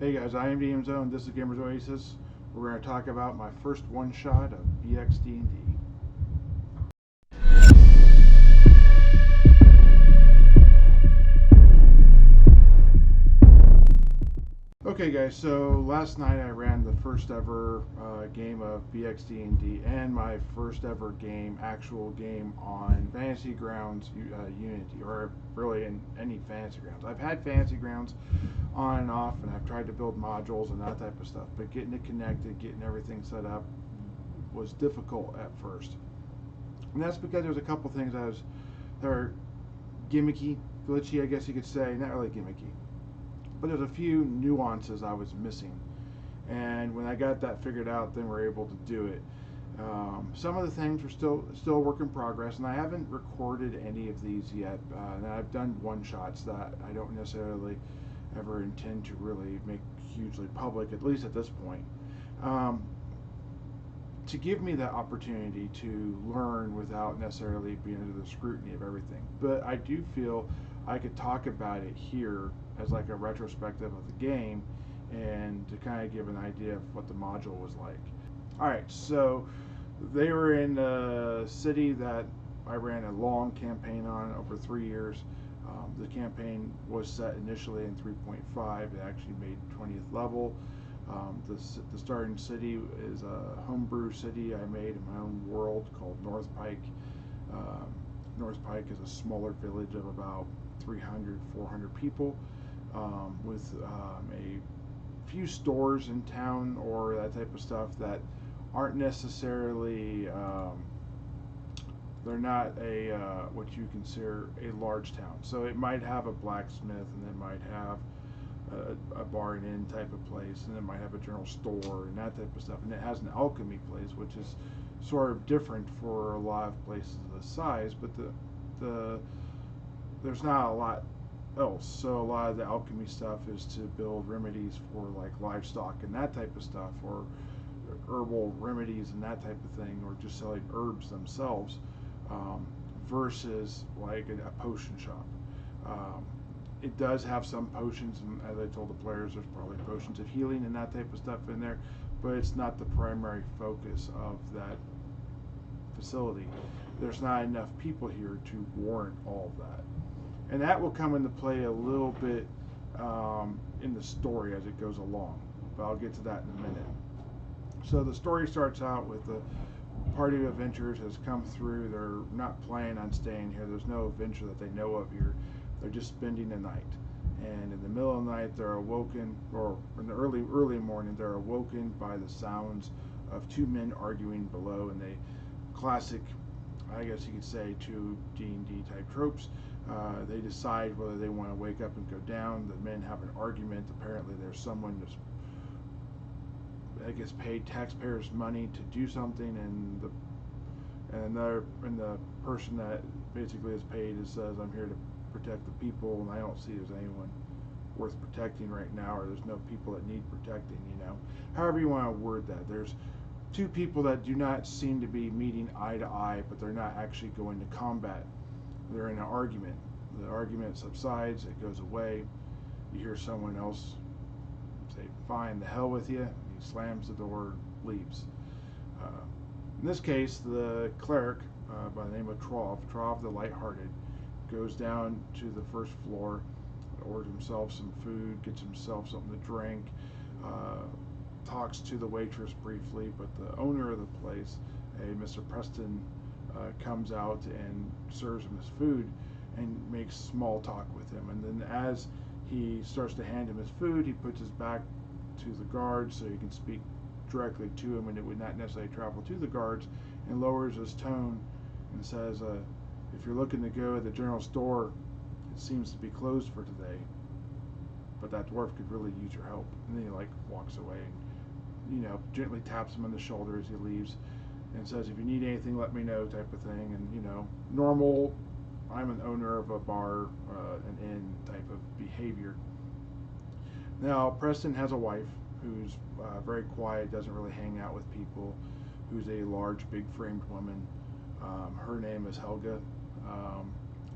Hey guys, I am DM Zone. This is Gamers Oasis. We're going to talk about my first one shot of BXD&D. Okay guys, so last night I ran the first ever game of BXD&D and my first ever actual game on Fantasy Grounds Unity, or really in any Fantasy Grounds. I've had Fantasy Grounds on and off, and I've tried to build modules and that type of stuff, but getting it connected, getting everything set up was difficult at first. And that's because there's a couple things that are gimmicky, glitchy, I guess you could say. Not really gimmicky, but there's a few nuances I was missing. And when I got that figured out, then we're able to do it. Some of the things are still a work in progress, and I haven't recorded any of these yet. And I've done one shots that I don't necessarily ever intend to really make hugely public, at least at this point. To give me that opportunity to learn without necessarily being under the scrutiny of everything. But I do feel I could talk about it here as like a retrospective of the game and to kind of give an idea of what the module was like. Alright, so they were in a city that I ran a long campaign on over 3 years. The campaign was set initially in 3.5. It actually made 20th level. The starting city is a homebrew city I made in my own world called North Pike. North Pike is a smaller village of about 300, 400 people with a few stores in town or that type of stuff that aren't necessarily they're not a what you consider a large town. So it might have a blacksmith, and it might have a bar and inn type of place, and it might have a general store and that type of stuff. And it has an alchemy place, which is sort of different for a lot of places of this size. But there's not a lot else. So a lot of the alchemy stuff is to build remedies for like livestock and that type of stuff, or herbal remedies and that type of thing, or just selling herbs themselves. Versus like a potion shop. It does have some potions, and as I told the players, there's probably potions of healing and that type of stuff in there, but it's not the primary focus of that facility. There's not enough people here to warrant all of that. And that will come into play a little bit in the story as it goes along, but I'll get to that in a minute. So the story starts out with the party of adventurers has come through. They're not planning on staying here. There's no adventure that they know of here. They're just spending the night. And in the middle of the night, they're awoken, or in the early morning, they're awoken by the sounds of two men arguing below. And they classic, I guess you could say, two D&D type tropes. They decide whether they want to wake up and go down. The men have an argument. Apparently, there's someone that's, I guess, paid taxpayers' money to do something, and the person that basically is paid says, "I'm here to protect the people, and I don't see there's anyone worth protecting right now, or there's no people that need protecting." However you want to word that. There's two people that do not seem to be meeting eye to eye, but they're not actually going to combat. They're in an argument. The argument subsides. It goes away. You hear someone else say, "Fine, the hell with you." He slams the door and leaves. In this case, the cleric by the name of Trov the Lighthearted, goes down to the first floor, orders himself some food, gets himself something to drink, talks to the waitress briefly, but the owner of the place, a Mr. Preston, comes out and serves him his food and makes small talk with him. And then as he starts to hand him his food, he puts his back to the guards so he can speak directly to him, and it would not necessarily travel to the guards, and lowers his tone and says, "If you're looking to go to the general store, it seems to be closed for today, but that dwarf could really use your help." And then he walks away and gently taps him on the shoulder as he leaves and says, "If you need anything, let me know," type of thing. And normal, I'm an owner of a bar, an inn type of behavior. Now, Preston has a wife who's very quiet, doesn't really hang out with people, who's a large, big-framed woman. Her name is Helga.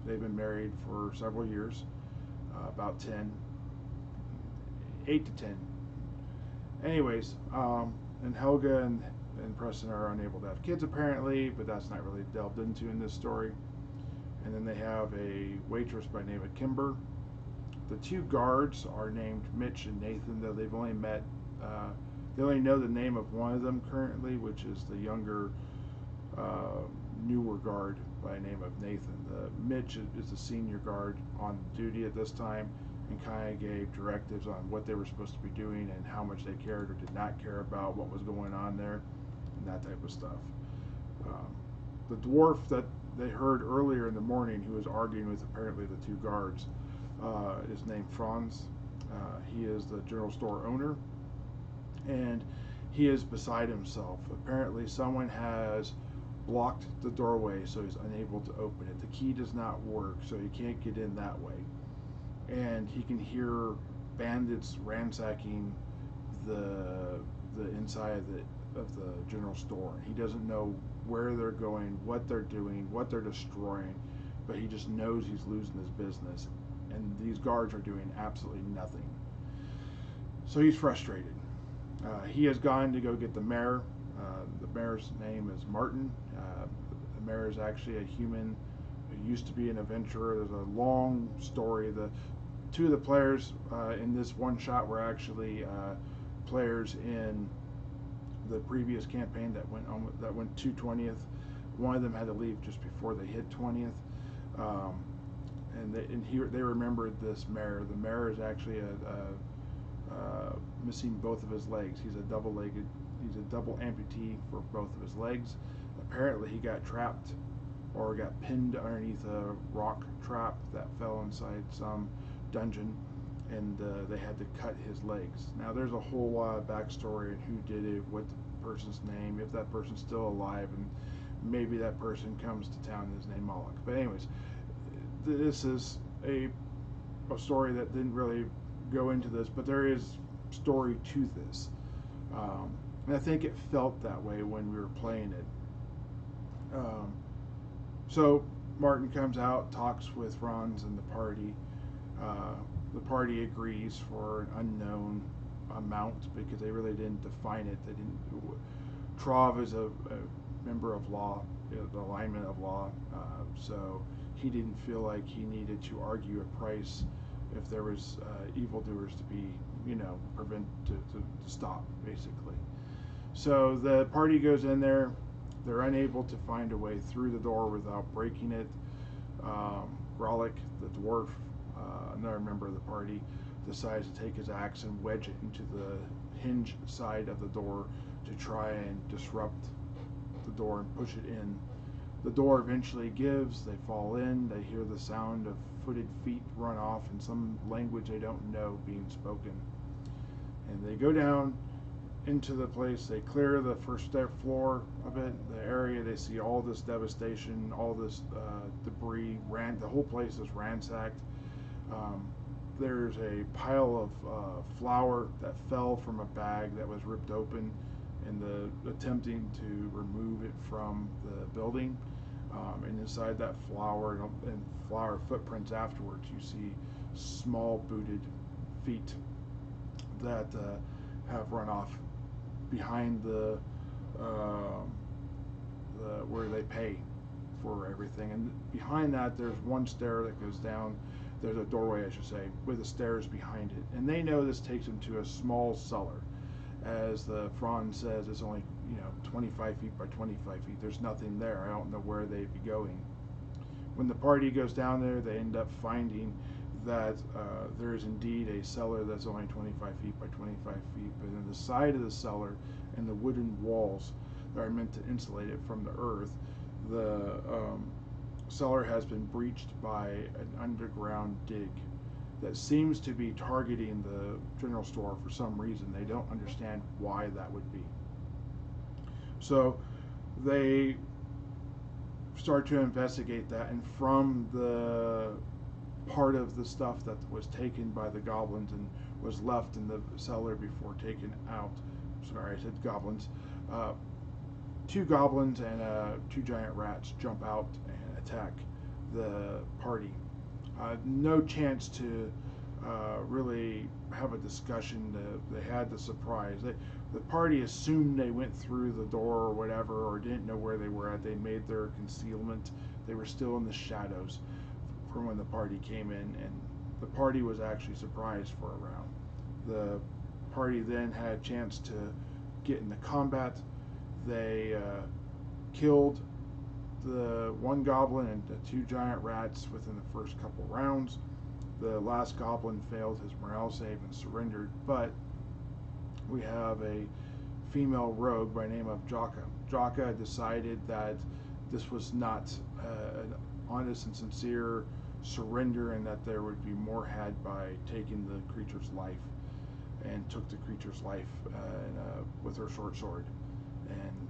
They've been married for several years, about 8 to 10 Anyways, and Helga and Preston are unable to have kids apparently, but that's not really delved into in this story. And then they have a waitress by the name of Kimber. The two guards are named Mitch and Nathan, though they've only met, they only know the name of one of them currently, which is the younger, newer guard by the name of Nathan. Mitch is the senior guard on duty at this time, and kind of gave directives on what they were supposed to be doing and how much they cared or did not care about what was going on there, and that type of stuff. The dwarf that they heard earlier in the morning, who was arguing with apparently the two guards, is named Franz. He is the general store owner, and he is beside himself. Apparently someone has blocked the doorway so he's unable to open it. The key does not work, so he can't get in that way. And he can hear bandits ransacking the inside of the general store. He doesn't know where they're going, what they're doing, what they're destroying, but he just knows he's losing his business, and these guards are doing absolutely nothing. So he's frustrated. He has gone to go get the mayor. The mayor's name is Martin. The mayor is actually a human who used to be an adventurer. There's a long story. The two of the players in this one shot were actually players in the previous campaign that went to 20th. One of them had to leave just before they hit 20th, and they remembered this mayor. The mayor is actually missing both of his legs. He's a double amputee for both of his legs. Apparently he got trapped or got pinned underneath a rock trap that fell inside some dungeon, and they had to cut his legs. Now there's a whole lot of backstory and who did it, what the person's name, if that person's still alive, and maybe that person comes to town and is named Moloch. But anyways, this is a story that didn't really go into this, but there is story to this. And I think it felt that way when we were playing it. So Martin comes out, talks with Franz and the party. The party agrees for an unknown amount because they really didn't define it. They didn't. Trov is a member of law, the alignment of law, so he didn't feel like he needed to argue a price if there was evildoers to be, to stop, basically. So the party goes in there. They're unable to find a way through the door without breaking it. Grolic, the dwarf, another member of the party, decides to take his axe and wedge it into the hinge side of the door to try and disrupt the door and push it in. The door eventually gives. They fall in. They hear the sound of footed feet run off in some language they don't know being spoken. And they go down into the place. They clear the first floor of it, the area. They see all this devastation, all this debris. The whole place is ransacked. There's a pile of flour that fell from a bag that was ripped open in the attempting to remove it from the building. And inside that flour and flour footprints afterwards, you see small booted feet that have run off behind the where they pay for everything. And behind that, there's one stair that goes down. There's a doorway, I should say, with the stairs behind it. And they know this takes them to a small cellar. As the Franz says, it's only 25 feet by 25 feet. There's nothing there. I don't know where they'd be going. When the party goes down there, they end up finding that there is indeed a cellar that's only 25 feet by 25 feet, but in the side of the cellar and the wooden walls that are meant to insulate it from the earth, the cellar has been breached by an underground dig that seems to be targeting the general store for some reason. They don't understand why that would be. So they start to investigate that, and from the part of the stuff that was taken by the goblins and was left in the cellar before taken out, sorry, I said goblins, two goblins and two giant rats jump out and attack the party. No chance to really have a discussion. They had the surprise. The party assumed they went through the door or whatever, or didn't know where they were at. They made their concealment. They were still in the shadows from when the party came in, and the party was actually surprised for a round. The party then had a chance to get into combat. They killed the one goblin and the two giant rats within the first couple rounds. The last goblin failed his morale save and surrendered, but we have a female rogue by the name of Jaka. Jaka decided that this was not an honest and sincere surrender, and that there would be more had by taking the creature's life, and took the creature's life with her short sword, and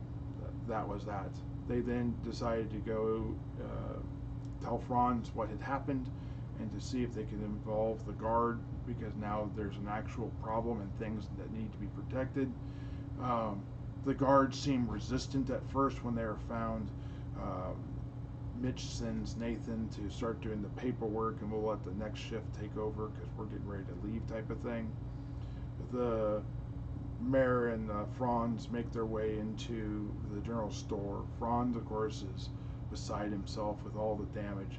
that was that. They then decided to go tell Franz what had happened, and to see if they could involve the guard, because now there's an actual problem and things that need to be protected. The guards seem resistant at first when they are found. Mitch sends Nathan to start doing the paperwork, and we'll let the next shift take over because we're getting ready to leave, type of thing. The mayor and Franz make their way into the general store. Franz, of course, is beside himself with all the damage,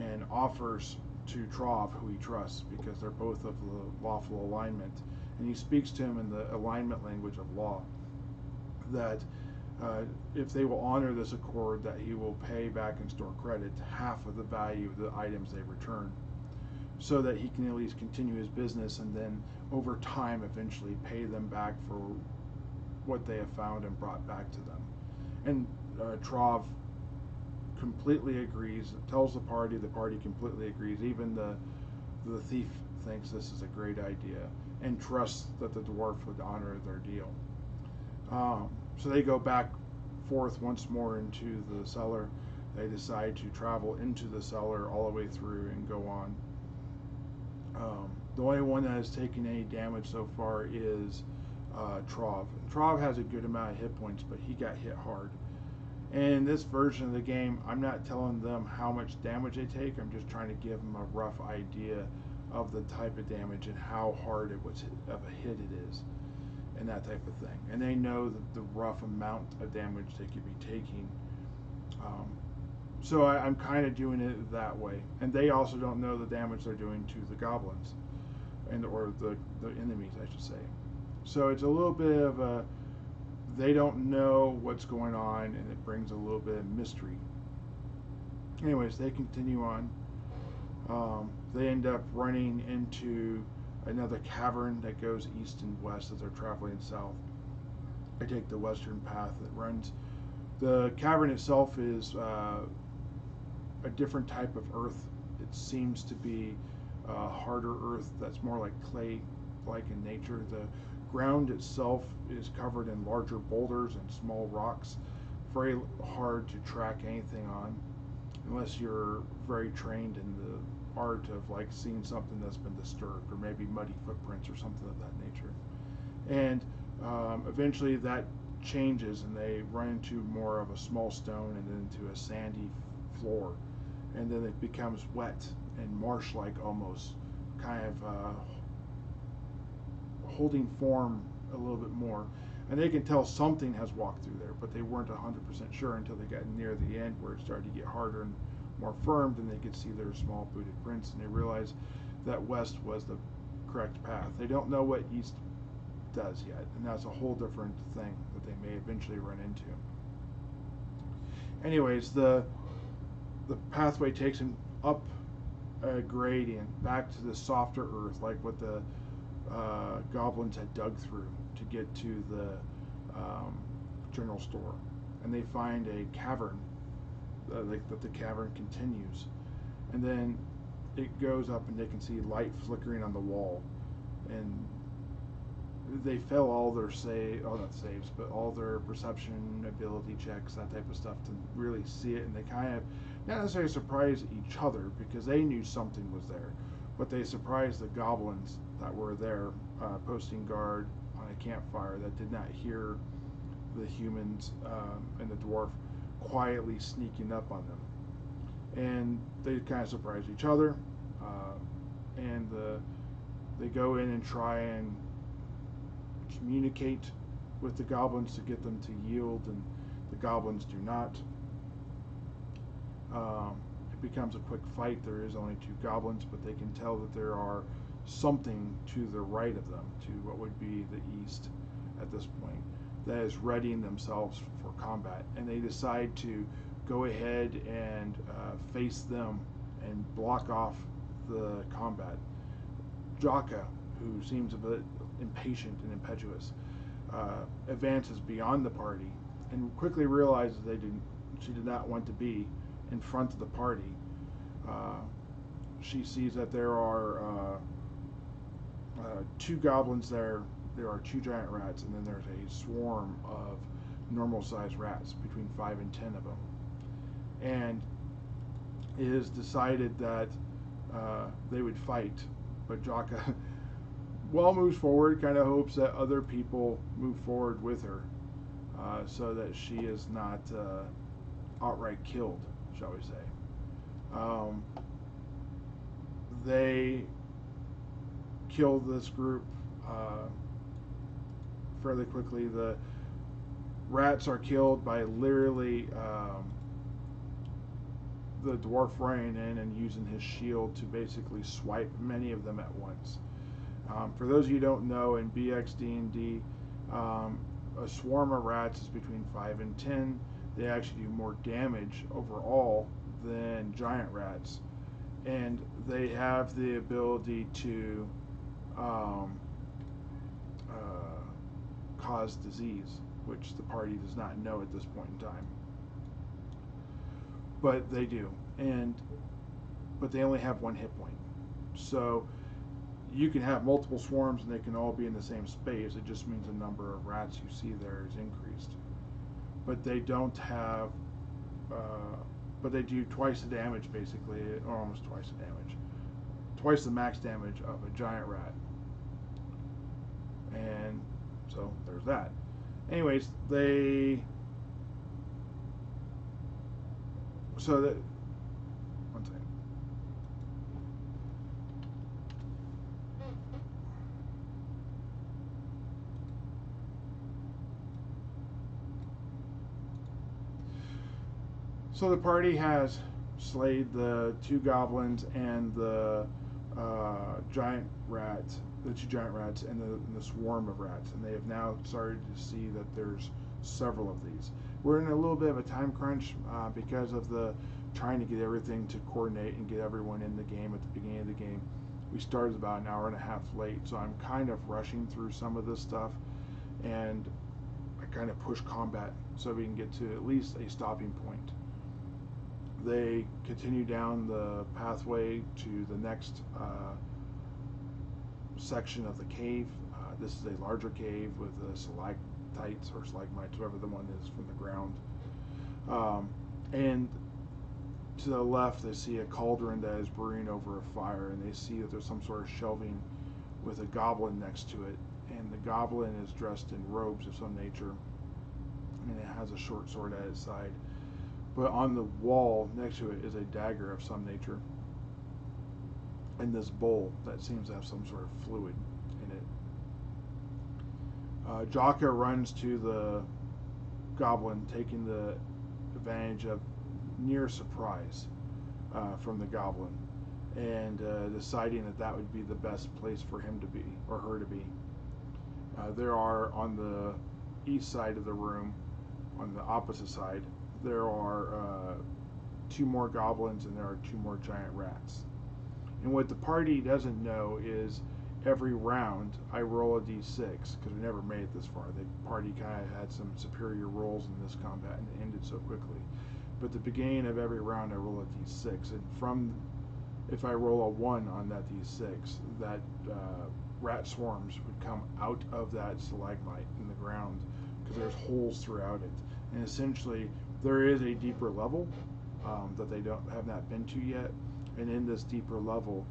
and offers to Trov, who he trusts, because they're both of the lawful alignment, and he speaks to him in the alignment language of law, that if they will honor this accord, that he will pay back in store credit half of the value of the items they return, so that he can at least continue his business, and then over time eventually pay them back for what they have found and brought back to them. And Trov completely agrees, tells the party completely agrees. Even the thief thinks this is a great idea and trusts that the dwarf would honor their deal. So they go back forth once more into the cellar. They decide to travel into the cellar all the way through and go on. The only one that has taken any damage so far is Trov. Trov has a good amount of hit points, but he got hit hard. And in this version of the game, I'm not telling them how much damage they take. I'm just trying to give them a rough idea of the type of damage and how hard of a hit it is, and that type of thing. And they know the rough amount of damage they could be taking. So I'm kind of doing it that way. And they also don't know the damage they're doing to the goblins, or the enemies, I should say. So it's a little bit of a, they don't know what's going on, and it brings a little bit of mystery. Anyways, they continue on. They end up running into another cavern that goes east and west as they're traveling south. I take the western path that runs. The cavern itself is a different type of earth. It seems to be harder earth that's more like clay-like in nature. The ground itself is covered in larger boulders and small rocks. Very hard to track anything on unless you're very trained in the art of like seeing something that's been disturbed, or maybe muddy footprints or something of that nature. And eventually that changes, and they run into more of a small stone and then into a sandy floor, and then it becomes wet and marsh-like almost, kind of holding form a little bit more. And they can tell something has walked through there, but they weren't 100% sure until they got near the end, where it started to get harder and more firm, and they could see their small booted prints, and they realized that west was the correct path. They don't know what east does yet, and that's a whole different thing that they may eventually run into. Anyways, the pathway takes them up a gradient back to the softer earth, like what the goblins had dug through to get to the general store, and they find a cavern. That the cavern continues, and then it goes up, and they can see light flickering on the wall, and they fail all their not saves, but all their perception ability checks, that type of stuff, to really see it. And they kind of not necessarily surprise each other because they knew something was there, but they surprised the goblins that were there posting guard on a campfire, that did not hear the humans and the dwarf quietly sneaking up on them. And they kind of surprised each other, and the They go in and try and communicate with the goblins to get them to yield, and the goblins do not. It becomes a quick fight. There is only two goblins, but they can tell that there are something to the right of them, to what would be the east at this point, that is readying themselves for combat. And they decide to go ahead and face them and block off the combat. Jaka, who seems a bit impatient and impetuous, advances beyond the party and quickly realizes she did not want to be in front of the party. She sees that there are two goblins there. There are two giant rats, and then there's a swarm of normal-sized rats, between 5 and 10 of them. And it is decided that they would fight, but Jaka moves forward, kind of hopes that other people move forward with her, so that she is not outright killed, shall we say. They kill this group fairly quickly. The rats are killed by literally the dwarf running in and using his shield to basically swipe many of them at once. For those of you who don't know, in BXD&D, a swarm of rats is between 5 and 10. They actually do more damage overall than giant rats, and they have the ability to cause disease, which the party does not know at this point in time. But they do, but they only have one hit point. So you can have multiple swarms and they can all be in the same space. It just means the number of rats you see there is increased. But they don't have, but they do twice the damage basically, or almost twice the damage. Twice the max damage of a giant rat. And so there's that. Anyways, so that, one second. So the party has slayed the two goblins and the giant rat, the two giant rats, and the swarm of rats, and they have now started to see that there's several of these. We're in a little bit of a time crunch because of the trying to get everything to coordinate and get everyone in the game at the beginning of the game. We started about an hour and a half late, so I'm kind of rushing through some of this stuff, and I kind of push combat so we can get to at least a stopping point. They continue down the pathway to the next section of the cave. This is a larger cave with stalactites or stalagmites, whatever the one is, from the ground. And to the left, they see a cauldron that is brewing over a fire, and they see that there's some sort of shelving with a goblin next to it. And the goblin is dressed in robes of some nature, and it has a short sword at its side. But on the wall next to it is a dagger of some nature, and this bowl that seems to have some sort of fluid in it. Jaka runs to the goblin, taking the advantage of near surprise from the goblin, and deciding that that would be the best place for him to be, or her to be. There are, on the east side of the room, on the opposite side, there are two more goblins and there are two more giant rats. And what the party doesn't know is every round I roll a d6, because we never made it this far. The party kind of had some superior rolls in this combat and it ended so quickly. But at the beginning of every round I roll a d6, and if I roll a 1 on that d6, that rat swarms would come out of that stalagmite in the ground, because there's holes throughout it. And essentially there is a deeper level that they have not been to yet, and in this deeper level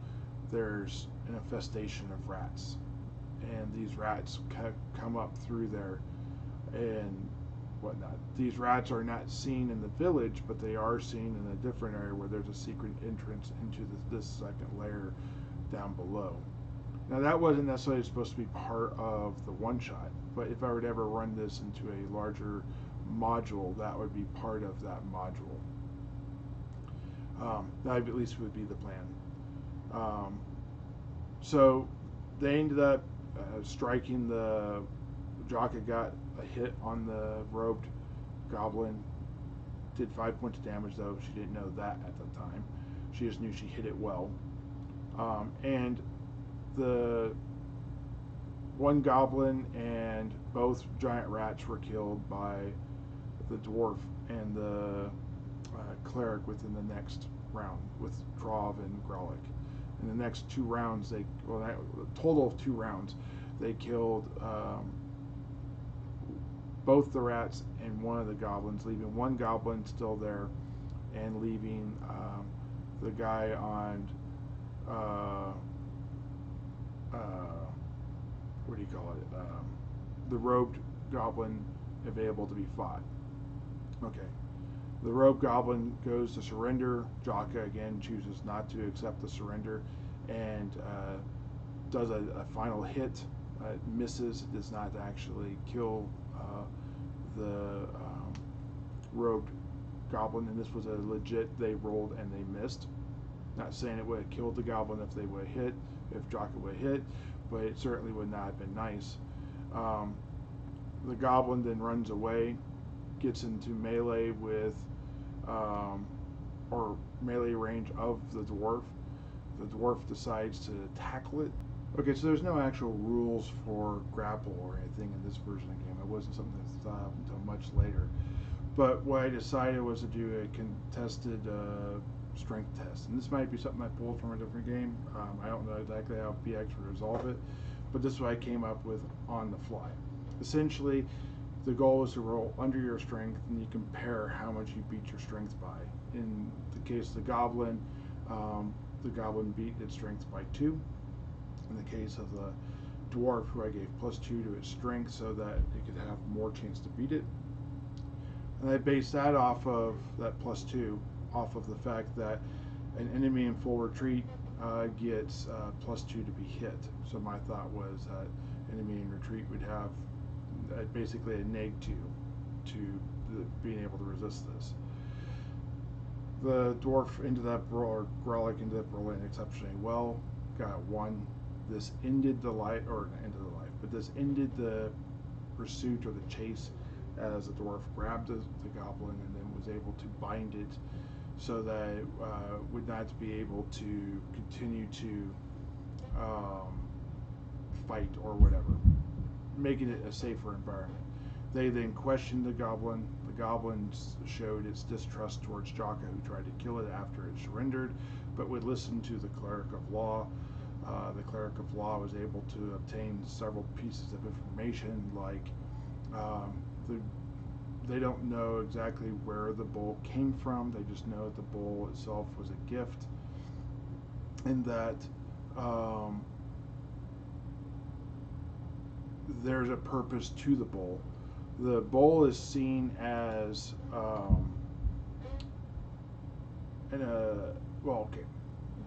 there's an infestation of rats, and these rats come up through there and whatnot. These rats are not seen in the village, but they are seen in a different area where there's a secret entrance into this second layer down below. Now that wasn't necessarily supposed to be part of the one shot, but if I would ever run this into a larger module, that would be part of that module. That at least would be the plan. So they ended up striking the Jaka got a hit on the robed goblin. Did 5 points of damage, though she didn't know that at the time. She just knew she hit it well. And the one goblin and both giant rats were killed by the dwarf and the cleric within the next round with Drov and Grolic. In the next 2 rounds, a total of 2 rounds, they killed both the rats and one of the goblins, leaving one goblin still there and leaving the guy on what do you call it? The robed goblin available to be fought. Okay. The rogue goblin goes to surrender. Jaka again chooses not to accept the surrender and does a final hit. Misses. Does not actually kill the rogue goblin. And this was a legit, they rolled and they missed. Not saying it would have killed the goblin if they would have hit, if Jaka would have hit, but it certainly would not have been nice. The goblin then runs away, gets into melee with or melee range of the dwarf. The dwarf decides to tackle it. Okay, so there's no actual rules for grapple or anything in this version of the game. It wasn't something that's thought of until much later. But what I decided was to do a contested strength test. And this might be something I pulled from a different game. I don't know exactly how PX would resolve it, but this is what I came up with on the fly. Essentially, the goal is to roll under your strength, and you compare how much you beat your strength by. In the case of the goblin beat its strength by 2. In the case of the dwarf, who I gave +2 to its strength so that it could have more chance to beat it. And I based that off of that +2, off of the fact that an enemy in full retreat gets +2 to be hit. So my thought was that enemy in retreat would have basically a -2 to being able to resist this. The dwarf ended up, or Grolic ended up rolling exceptionally well, got 1. This ended the life, or not ended the life, but this ended the pursuit or the chase as the dwarf grabbed the goblin and then was able to bind it so that it would not be able to continue to fight or whatever, making it a safer environment. They then questioned the goblin. The goblin showed its distrust towards Jaka, who tried to kill it after it surrendered, but would listen to the cleric of law. The cleric of law was able to obtain several pieces of information, like they don't know exactly where the bowl came from. They just know that the bowl itself was a gift, and that there's a purpose to the bowl. The bowl is seen as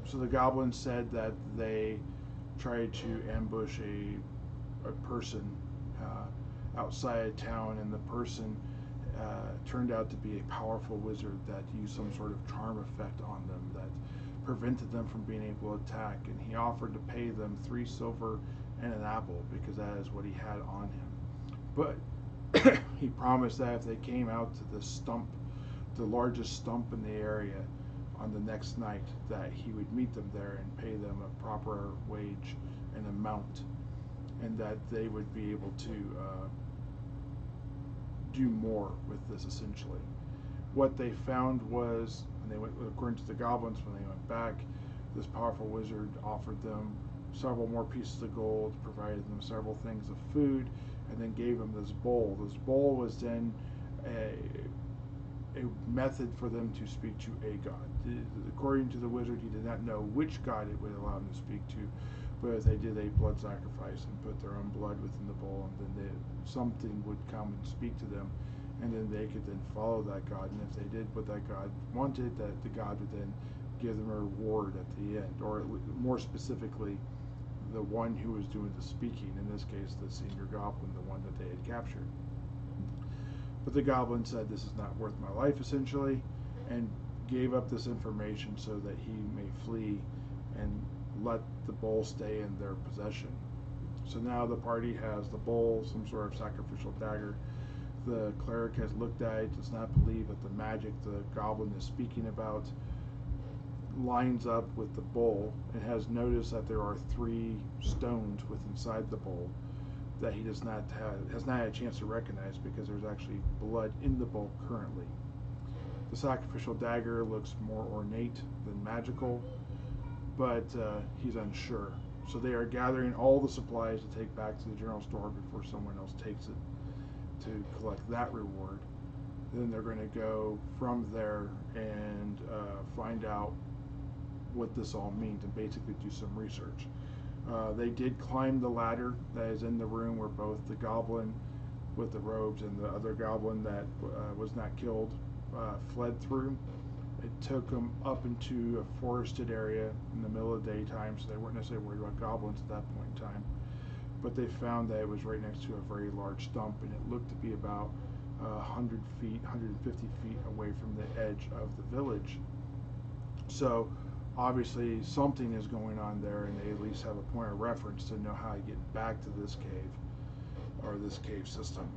so the goblin said that they tried to ambush a person outside of town, and the person turned out to be a powerful wizard that used some sort of charm effect on them that prevented them from being able to attack, and he offered to pay them 3 silver and an apple because that is what he had on him. But he promised that if they came out to the stump, the largest stump in the area, on the next night, that he would meet them there and pay them a proper wage and amount, and that they would be able to do more with this. Essentially, what they found was, when they went, according to the goblins, when they went back, this powerful wizard offered them several more pieces of gold, provided them several things of food, and then gave them this bowl. This bowl was then a method for them to speak to a god. According to the wizard, he did not know which god it would allow them to speak to, but if they did a blood sacrifice and put their own blood within the bowl, and then something would come and speak to them, and then they could then follow that god, and if they did what that god wanted, that the god would then give them a reward at the end, or more specifically, the one who was doing the speaking, in this case the senior goblin, the one that they had captured. But the goblin said, "This is not worth my life," essentially, and gave up this information so that he may flee and let the bowl stay in their possession. So now the party has the bowl, some sort of sacrificial dagger. The cleric has looked at it, does not believe that the magic the goblin is speaking about lines up with the bowl, and has noticed that there are 3 stones within inside the bowl that he has not had a chance to recognize, because there's actually blood in the bowl currently. The sacrificial dagger looks more ornate than magical, but he's unsure. So they are gathering all the supplies to take back to the general store before someone else takes it to collect that reward. Then they're going to go from there and find out what this all means and basically do some research. They did climb the ladder that is in the room where both the goblin with the robes and the other goblin that was not killed fled through. It took them up into a forested area in the middle of the daytime, so they weren't necessarily worried about goblins at that point in time. But they found that it was right next to a very large stump, and it looked to be about 100 feet, 150 feet away from the edge of the village. So obviously something is going on there, and they at least have a point of reference to know how to get back to this cave, or this cave system.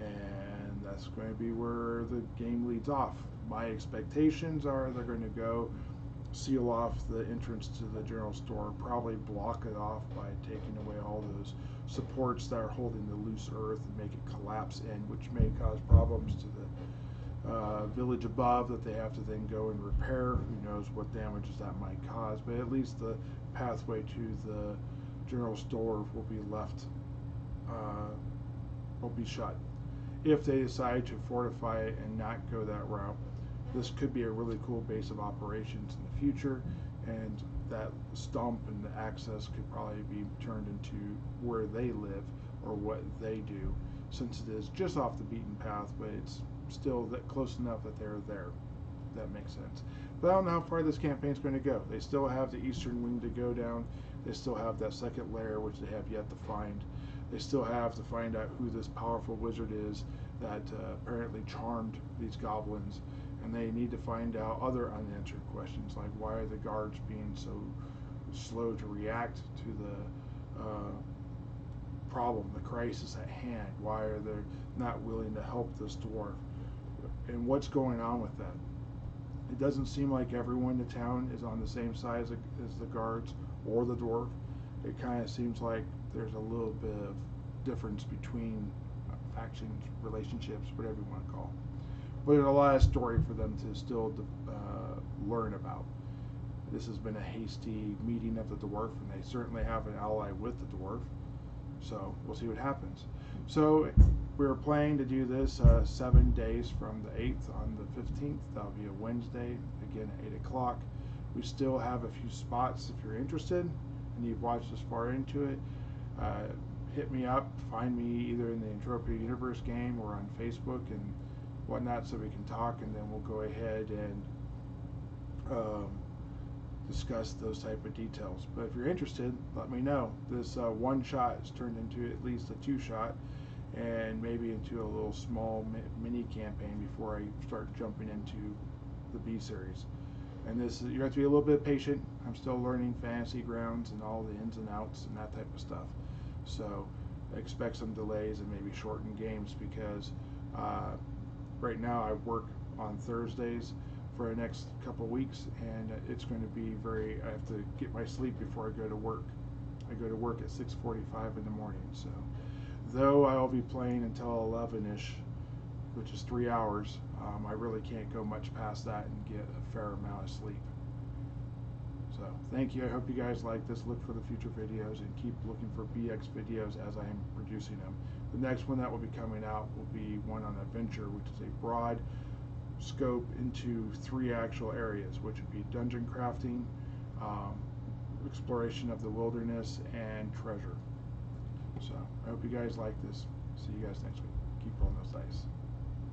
And that's going to be where the game leads off. My expectations are they're going to go seal off the entrance to the general store, probably block it off by taking away all those supports that are holding the loose earth and make it collapse in, which may cause problems to the village above that they have to then go and repair. Who knows what damages that might cause, but at least the pathway to the general store will be left, will be shut. If they decide to fortify it and not go that route, this could be a really cool base of operations in the future, and that stump and the access could probably be turned into where they live or what they do, since it is just off the beaten path, but it's still that close enough that they're there. That makes sense. But I don't know how far this campaign is going to go. They still have the eastern wing to go down. They still have that second layer, which they have yet to find. They still have to find out who this powerful wizard is that apparently charmed these goblins, and they need to find out other unanswered questions, like why are the guards being so slow to react to the problem, the crisis at hand? Why are they not willing to help this dwarf? And what's going on with that? It doesn't seem like everyone in the town is on the same side as the guards or the dwarf. It kind of seems like there's a little bit of difference between factions, relationships, whatever you want to call it. But there's a lot of story for them to still learn about. This has been a hasty meeting of the dwarf, and they certainly have an ally with the dwarf. So we'll see what happens. So we're planning to do this 7 days from the 8th on the 15th. That'll be a Wednesday, again at 8 o'clock. We still have a few spots if you're interested and you've watched this far into it. Hit me up, find me either in the Entropia Universe game or on Facebook and whatnot, so we can talk, and then we'll go ahead and discuss those type of details. But if you're interested, let me know. This one shot is turned into at least a 2-shot, and maybe into a little small mini campaign before I start jumping into the B series. And this, you have to be a little bit patient. I'm still learning Fantasy Grounds and all the ins and outs and that type of stuff. So expect some delays and maybe shortened games, because right now I work on Thursdays for the next couple weeks, and it's going to be I have to get my sleep before I go to work. I go to work at 6:45 in the morning, so though I'll be playing until 11ish, which is 3 hours, I really can't go much past that and get a fair amount of sleep. So thank you. I hope you guys like this. Look for the future videos and keep looking for BX videos as I am producing them. The next one that will be coming out will be one on adventure, which is a broad scope into 3 actual areas, which would be dungeon crafting, exploration of the wilderness, and treasure. So I hope you guys like this. See you guys next week. Keep rolling those dice.